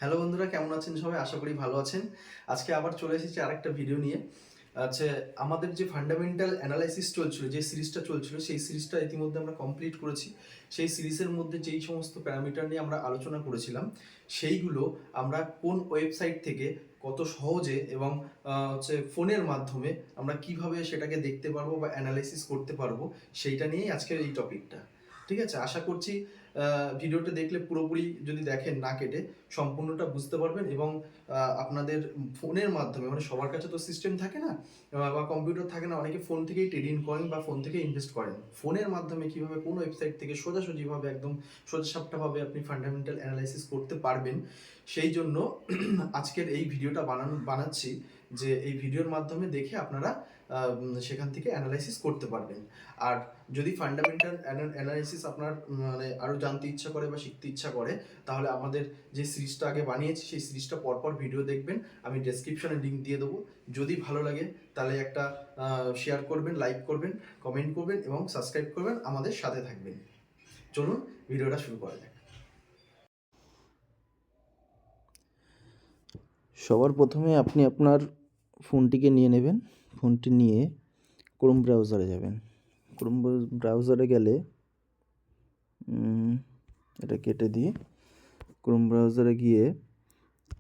Hello বন্ধুরা, কেমন আছেন সবাই? আশা করি ভালো আছেন। আজকে আবার চলে এসেছি আরেকটা ভিডিও নিয়ে। আচ্ছা, আমাদের যে ফান্ডামেন্টাল অ্যানালাইসিস চলছিল, যে সিরিজটা চলছিল, সেই সিরিজটা ইতিমধ্যে আমরা কমপ্লিট করেছি। সেই সিরিজের মধ্যে যেই সমস্ত প্যারামিটার নিয়ে আমরা আলোচনা করেছিলাম, সেইগুলো আমরা কোন ওয়েবসাইট থেকে কত সহজে এবং ফোনের মাধ্যমে আমরা কিভাবে সেটাকে দেখতে পারবো বা অ্যানালাইসিস করতে পারবো, সেইটা নিয়েই আজকের এই টপিকটা। ঠিক আছে, আশা করছি ভিডিওটা দেখলে পুরোপুরি যদি দেখেন না কেটে সম্পূর্ণটা বুঝতে পারবেন এবং আপনাদের ফোনের মাধ্যমে, মানে সবার কাছে তো সিস্টেম থাকে না বা কম্পিউটার থাকে না, অনেকে ফোন থেকেই ট্রেডিং করেন বা ফোন থেকে ইনভেস্ট করেন। ফোনের মাধ্যমে কিভাবে কোন ওয়েবসাইট থেকে সোজাসুজিভাবে একদম সোজাসাপটাভাবে আপনি ফান্ডামেন্টাল অ্যানালাইসিস করতে পারবেন, সেই জন্য আজকের এই ভিডিওটা বানাচ্ছি, যে এই ভিডিওর মাধ্যমে দেখে আপনারা সেখান থেকে অ্যানালাইসিস করতে পারবেন। আর যদি ফান্ডামেন্টাল অ্যানালাইসিস আপনার মানে আরও জানতে ইচ্ছা করে বা শিখতে ইচ্ছা করে, তাহলে আমাদের যে সিরিজটা আগে বানিয়েছি সেই সিরিজটা পরপর ভিডিও দেখবেন। আমি ডেসক্রিপশনে লিঙ্ক দিয়ে দেবো। যদি ভালো লাগে তাহলে একটা শেয়ার করবেন, লাইক করবেন, কমেন্ট করবেন এবং সাবস্ক্রাইব করবেন, আমাদের সাথে থাকবেন। চলুন ভিডিওটা শুরু করা যাক। সবার প্রথমে আপনি আপনার ফোনটিকে নিয়ে নেবেন। ফোনটি নিয়ে ক্রোম ব্রাউজারে যাবেন। ক্রোম ব্রাউজারে গেলে এটা কেটে দিয়ে ক্রোম ব্রাউজারে গিয়ে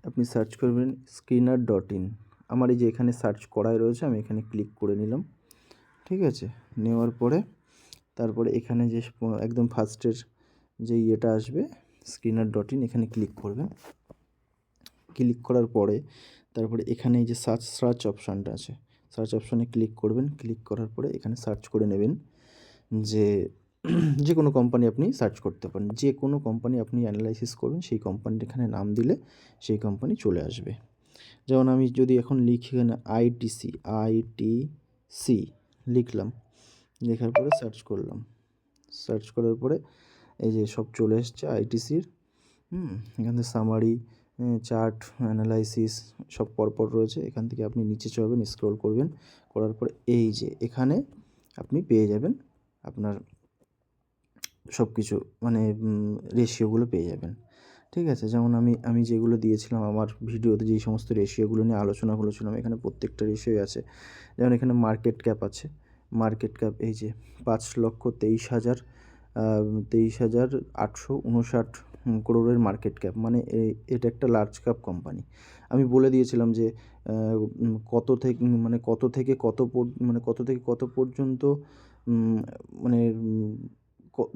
আপনি সার্চ করবেন স্ক্রিনার.in। আমার এই যে এখানে সার্চ করাই রয়েছে, আমি এখানে ক্লিক করে নিলাম। ঠিক আছে, নেওয়ার পরে তারপরে এখানে যে একদম ফার্স্টের যে ইয়েটা আসবে স্ক্রিনার.in, এখানে ক্লিক করবেন। ক্লিক করার পরে তারপরে এখানে এই যে সার্চ অপশানটা আছে, সার্চ অপশানে ক্লিক করবেন। ক্লিক করার পরে এখানে সার্চ করে নেবেন যে যে কোনো কোম্পানি আপনি সার্চ করতে পারেন। যে কোনো কোম্পানি আপনি অ্যানালাইসিস করবেন, সেই কোম্পানির এখানে নাম দিলে সেই কোম্পানি চলে আসবে। যেমন আমি যদি এখন লিখি এখানে আইটিসি লিখলাম, লেখার পরে সার্চ করলাম। সার্চ করার পরে এই যে সব চলে এসছে আইটিসির। এখানে সামারি, চার্ট, অ্যানালাইসিস সব পরপর রয়েছে। এখান থেকে আপনি নিচে চলবেন, স্ক্রল করবেন, করার পরে এই যে এখানে আপনি পেয়ে যাবেন আপনার সব কিছু, মানে রেশিওগুলো পেয়ে যাবেন। ঠিক আছে, যেমন আমি যেগুলো দিয়েছিলাম আমার ভিডিওতে, যেই সমস্ত রেশিওগুলো নিয়ে আলোচনা করেছিলাম, এখানে প্রত্যেকটা রেশিওই আছে। যেমন এখানে মার্কেট ক্যাপ আছে। মার্কেট ক্যাপ এই যে 5,23,859 করোড়ের মার্কেট ক্যাপ, মানে এটা একটা লার্জ ক্যাপ কোম্পানি। আমি বলে দিয়েছিলাম যে কত থেকে মানে কত থেকে কত মানে কত থেকে কত পর্যন্ত মানে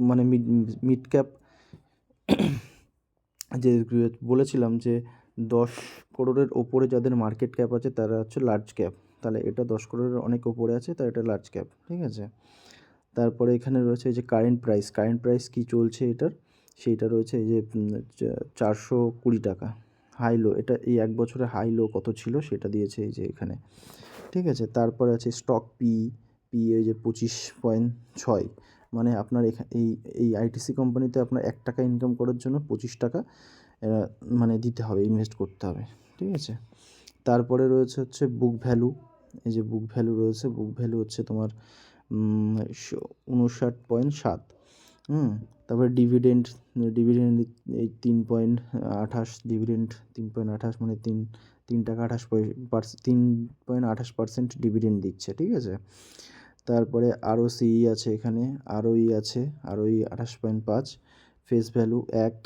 মানে মিড ক্যাপ, যে বলেছিলাম যে 10 করোড়ের ওপরে যাদের মার্কেট ক্যাপ আছে তারা হচ্ছে লার্জ ক্যাপ। তাহলে এটা 10 করোড়ের অনেক ওপরে আছে, তাই এটা লার্জ ক্যাপ। ঠিক আছে, তারপরে এখানে রয়েছে এই যে কারেন্ট প্রাইস কী চলছে এটার, সেইটা রয়েছে এই যে 420 টাকা। হাই লো, এটা এই এক বছরে হাই লো কত ছিল সেটা দিয়েছে এই যে এখানে। ঠিক আছে, তারপরে আছে স্টক পি এই যে 25.6, মানে আপনার এই এই আইটিসি কোম্পানিতে আপনার 1 টাকা ইনকাম করার জন্য 25 টাকা মানে দিতে হবে, ইনভেস্ট করতে হবে। ঠিক আছে, তারপরে রয়েছে হচ্ছে বুক ভ্যালু। এই যে বুক ভ্যালু রয়েছে, বুক ভ্যালু হচ্ছে তোমার 59.7। তারপরে ডিভিডেন্ড এই 3.28 ডিভিডেন্ড, 3.28 মানে 3.28% ডিভিডেন্ড দিচ্ছে। ঠিক আছে, তারপরে আরওসিই আছে, এখানে আরওই আছে, আরওই 28.5। Face value 1।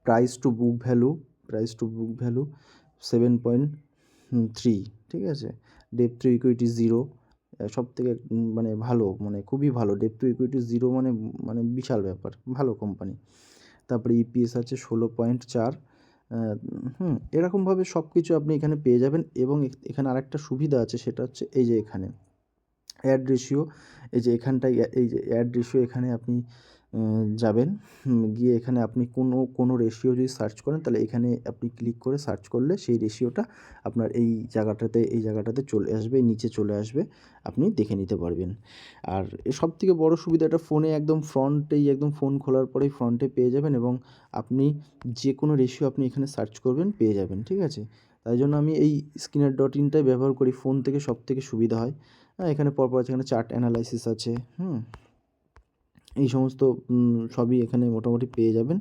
Price to book value 7.3। ঠিক আছে, ডেপ্ট টু ইকুইটি 0, সব থেকে মানে ভালো, মানে খুবই ভালো। ডেপ্ট টু ইকুইটি 0 মানে মানে বিশাল ব্যাপার, ভালো কোম্পানি। তারপরে ইপিএস আছে 16.4। এরকমভাবে সব কিছু আপনি এখানে পেয়ে যাবেন। এবং এখানে আরেকটা সুবিধা আছে, সেটা হচ্ছে এই যে এখানে অ্যাড রেশিও। এই যে এখানটায় এই যে অ্যাড রেশিও, এখানে আপনি যাবেন, গিয়ে এখানে আপনি কোনো রেশিও যদি সার্চ করেন, তাহলে এখানে আপনি ক্লিক করে সার্চ করলে সেই রেশিওটা আপনার এই জায়গাটাতে চলে আসবে, নিচে চলে আসবে, আপনি দেখে নিতে পারবেন। আর এর সবথেকে বড় সুবিধাটা ফোনে একদম ফ্রন্টেই, একদম ফোন খোলার পরেই ফ্রন্টে পেয়ে যাবেন এবং আপনি যে কোনো রেশিও আপনি এখানে সার্চ করবেন পেয়ে যাবেন। ঠিক আছে, তাই জন্য আমি এই স্ক্রিনার.inটাই ব্যবহার করি, ফোন থেকে সবথেকে সুবিধা হয়। এখানে পরপর আছে, এখানে চার্ট অ্যানালাইসিস আছে। এই সমস্ত সবই এখানে মোটামুটি পেয়ে যাবেন।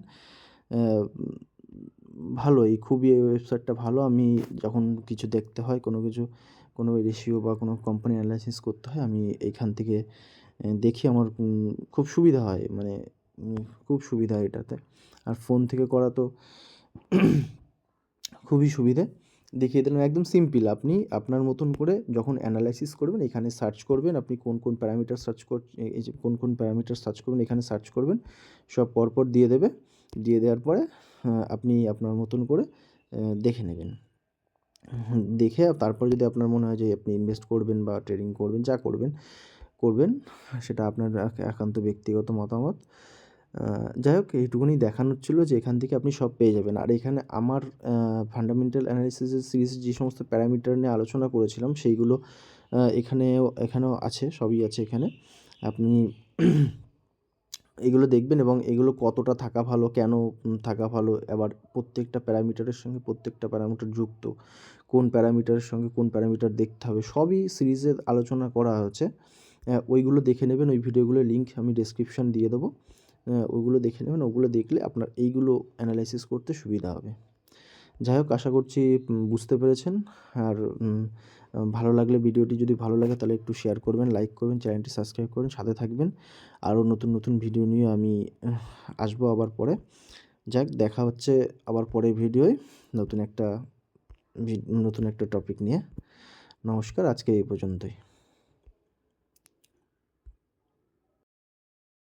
ভালোই, খুবই এই ওয়েবসাইটটা ভালো। আমি যখন কিছু দেখতে হয়, কোনো রেশিও বা কোনো কোম্পানি অ্যানালাইসিস করতে হয়, আমি এইখান থেকে দেখি। আমার খুব সুবিধা হয়, মানে খুব সুবিধা এটাতে। আর ফোন থেকে করা তো খুবই সুবিধে। দেখিয়ে দিলাম, একদম সিম্পল। আপনি আপনার মতন করে যখন অ্যানালাইসিস করবেন, এখানে সার্চ করবেন আপনি কোন প্যারামিটার সার্চ এই যে কোন প্যারামিটার সার্চ করবেন, এখানে সার্চ করবেন, সব পরপর দিয়ে দেবে। দিয়ে দেওয়ার পরে আপনি আপনার মতন করে দেখে নেবেন। দেখে তারপর যদি আপনার মনে হয় যে আপনি ইনভেস্ট করবেন বা ট্রেডিং করবেন, যা করবেন সেটা আপনার একান্ত ব্যক্তিগত মতামত। যাই হোক, এইটুকুনি দেখানোর ছিল যে এখান থেকে আপনি সব পেয়ে যাবেন। আর এখানে আমার ফান্ডামেন্টাল অ্যানালিসিসের সিরিজ যে সমস্ত প্যারামিটার নিয়ে আলোচনা করেছিলাম, সেইগুলো এখানেও আছে, সবই আছে এখানে। আপনি এগুলো দেখবেন এবং এগুলো কতটা থাকা ভালো, কেন থাকা ভালো, আবার প্রত্যেকটা প্যারামিটারের সঙ্গে প্রত্যেকটা প্যারামিটার যুক্ত, কোন প্যারামিটারের সঙ্গে কোন প্যারামিটার দেখতে হবে, সবই সিরিজে আলোচনা করা হয়েছে। ওইগুলো দেখে নেবেন। ওই ভিডিওগুলোর লিঙ্ক আমি ডেসক্রিপশন দিয়ে দেবো। ওইগুলো দেখে নেবেন। ওগুলো দেখলে আপনার এইগুলো অ্যানালাইসিস করতে সুবিধা হবে। যাই হোক, আশা করছি বুঝতে পেরেছেন। আর ভালো লাগলে, ভিডিওটি যদি ভালো লাগে তাহলে একটু শেয়ার করবেন, লাইক করবেন, চ্যানেলটি সাবস্ক্রাইব করবেন, সাথে থাকবেন। আরও নতুন ভিডিও নিয়ে আমি আসবো আবার পরে। যাক, দেখা হচ্ছে আবার পরের ভিডিওয় নতুন একটা টপিক নিয়ে। নমস্কার, আজকে এই পর্যন্তই।